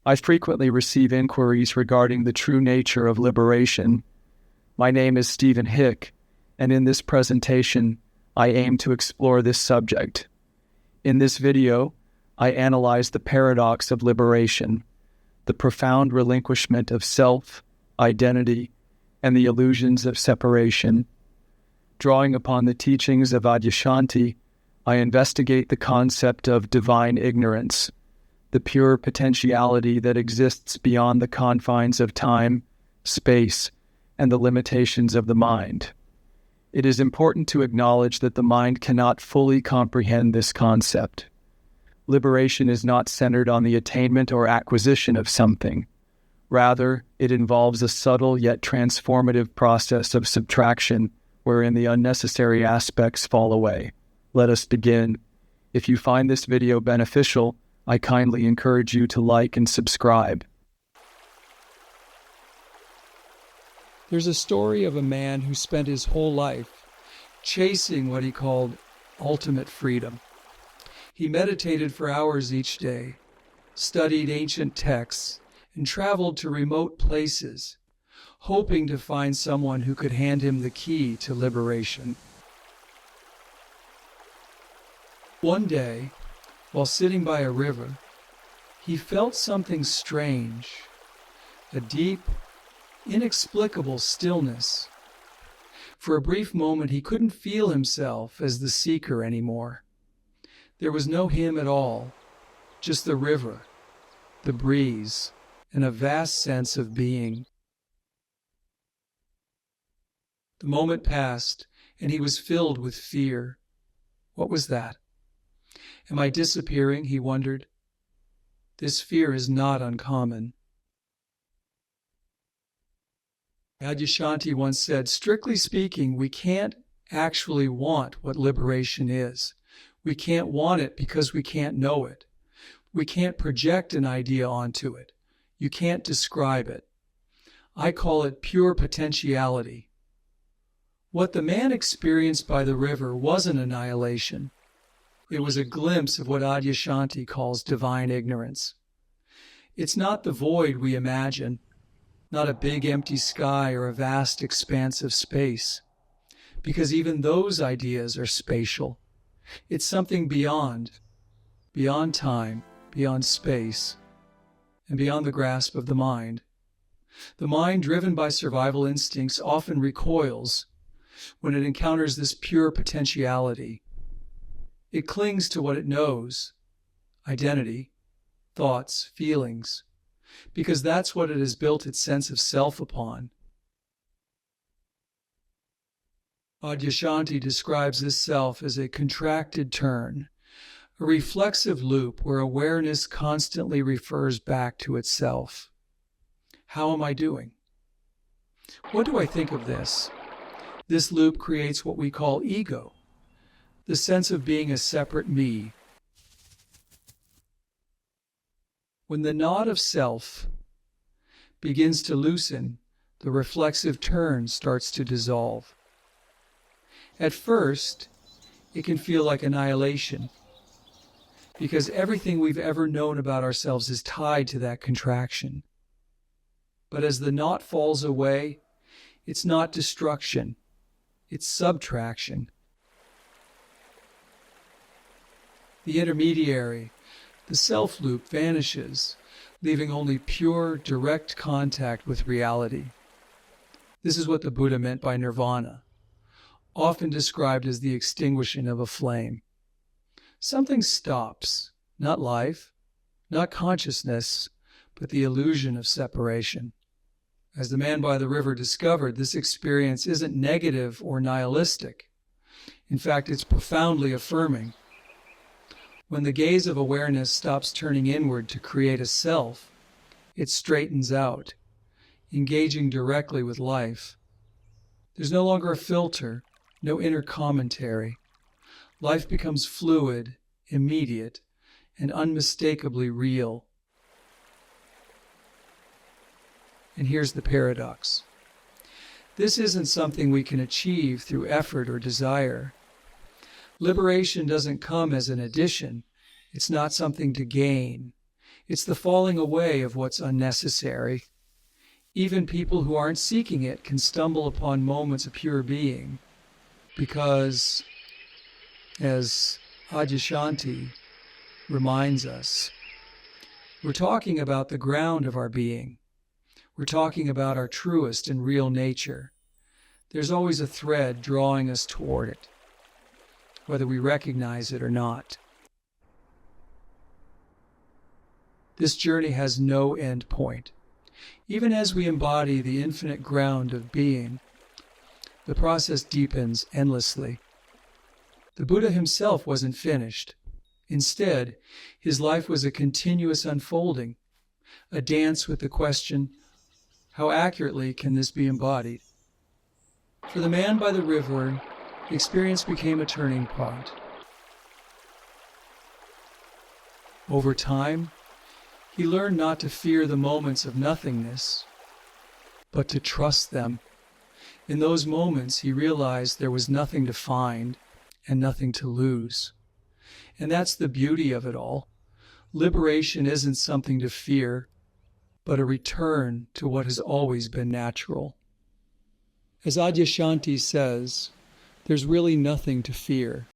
I frequently receive inquiries regarding the true nature of liberation. My name is Stephen Hick, and in this presentation, I aim to explore this subject. In this video, I analyze the paradox of liberation, the profound relinquishment of self, identity, and the illusions of separation. Drawing upon the teachings of Adyashanti, I investigate the concept of divine ignorance, the pure potentiality that exists beyond the confines of time, space, and the limitations of the mind. It is important to acknowledge that the mind cannot fully comprehend this concept. Liberation is not centered on the attainment or acquisition of something. Rather, it involves a subtle yet transformative process of subtraction wherein the unnecessary aspects fall away. Let us begin. If you find this video beneficial, I kindly encourage you to like and subscribe. There's a story of a man who spent his whole life chasing what he called ultimate freedom. He meditated for hours each day, studied ancient texts, and traveled to remote places, hoping to find someone who could hand him the key to liberation. One day, while sitting by a river, he felt something strange, a deep, inexplicable stillness. For a brief moment, he couldn't feel himself as the seeker anymore. There was no him at all, just the river, the breeze, and a vast sense of being. The moment passed, and he was filled with fear. What was that? Am I disappearing? He wondered. This fear is not uncommon. Adyashanti once said, strictly speaking, we can't actually want what liberation is. We can't want it because we can't know it. We can't project an idea onto it. You can't describe it. I call it pure potentiality. What the man experienced by the river wasn't annihilation. It was a glimpse of what Adyashanti calls divine ignorance. It's not the void we imagine, not a big empty sky or a vast expanse of space, because even those ideas are spatial. It's something beyond time, beyond space, and beyond the grasp of the mind. The mind, driven by survival instincts, often recoils when it encounters this pure potentiality. It clings to what it knows, identity, thoughts, feelings, because that's what it has built its sense of self upon. Adyashanti describes this self as a contracted turn, a reflexive loop where awareness constantly refers back to itself. How am I doing? What do I think of this? This loop creates what we call ego, the sense of being a separate me. When the knot of self begins to loosen, the reflexive turn starts to dissolve. At first, it can feel like annihilation, because everything we've ever known about ourselves is tied to that contraction. But as the knot falls away, it's not destruction, it's subtraction. The intermediary, the self loop, vanishes, leaving only pure, direct contact with reality. This is what the Buddha meant by nirvana, often described as the extinguishing of a flame. Something stops, not life, not consciousness, but the illusion of separation. As the man by the river discovered, this experience isn't negative or nihilistic. In fact, it's profoundly affirming. When the gaze of awareness stops turning inward to create a self, it straightens out, engaging directly with life. There's no longer a filter, no inner commentary. Life becomes fluid, immediate, and unmistakably real. And here's the paradox. This isn't something we can achieve through effort or desire. Liberation doesn't come as an addition. It's not something to gain. It's the falling away of what's unnecessary. Even people who aren't seeking it can stumble upon moments of pure being because, as Adyashanti reminds us, we're talking about the ground of our being. We're talking about our truest and real nature. There's always a thread drawing us toward it, whether we recognize it or not. This journey has no end point. Even as we embody the infinite ground of being, the process deepens endlessly. The Buddha himself wasn't finished. Instead, his life was a continuous unfolding, a dance with the question, how accurately can this be embodied? For the man by the river, the experience became a turning point. Over time, he learned not to fear the moments of nothingness, but to trust them. In those moments, he realized there was nothing to find and nothing to lose. And that's the beauty of it all. Liberation isn't something to fear, but a return to what has always been natural. As Adyashanti says, there's really nothing to fear.